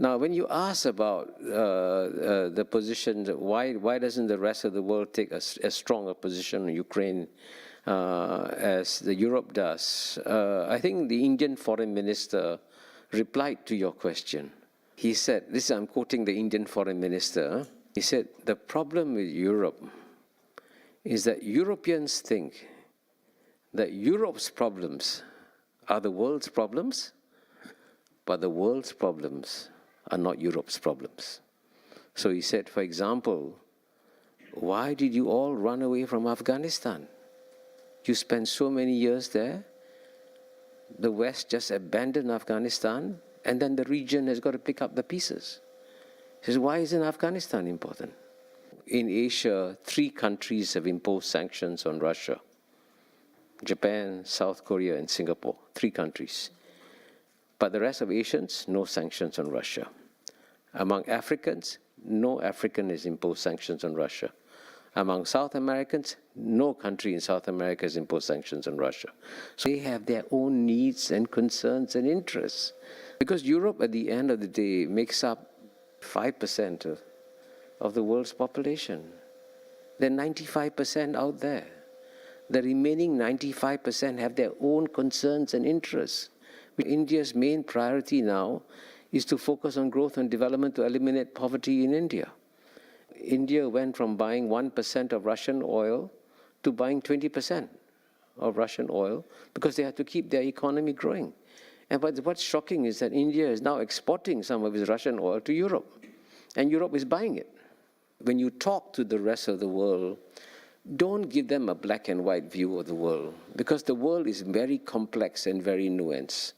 Now, when you ask about the position, why doesn't the rest of the world take as strong a position on Ukraine as the Europe does? I think the Indian foreign minister replied to your question. He said, I'm quoting the Indian foreign minister, he said, the problem with Europe is that Europeans think that Europe's problems are the world's problems, but the world's problems are not Europe's problems. So he said, for example, why did you all run away from Afghanistan? You spent so many years there. The West just abandoned Afghanistan, and then the region has got to pick up the pieces. He says, why isn't Afghanistan important? In Asia, 3 countries have imposed sanctions on Russia. Japan, South Korea, and Singapore, 3 countries. But the rest of Asians, no sanctions on Russia. Among Africans, no African has imposed sanctions on Russia. Among South Americans, no country in South America has imposed sanctions on Russia. So they have their own needs and concerns and interests. Because Europe, at the end of the day, makes up 5% of the world's population. There are 95% out there. The remaining 95% have their own concerns and interests. India's main priority now is to focus on growth and development to eliminate poverty in India. India went from buying 1% of Russian oil to buying 20% of Russian oil because they had to keep their economy growing. And what's shocking is that India is now exporting some of its Russian oil to Europe, and Europe is buying it. When you talk to the rest of the world, don't give them a black and white view of the world, because the world is very complex and very nuanced.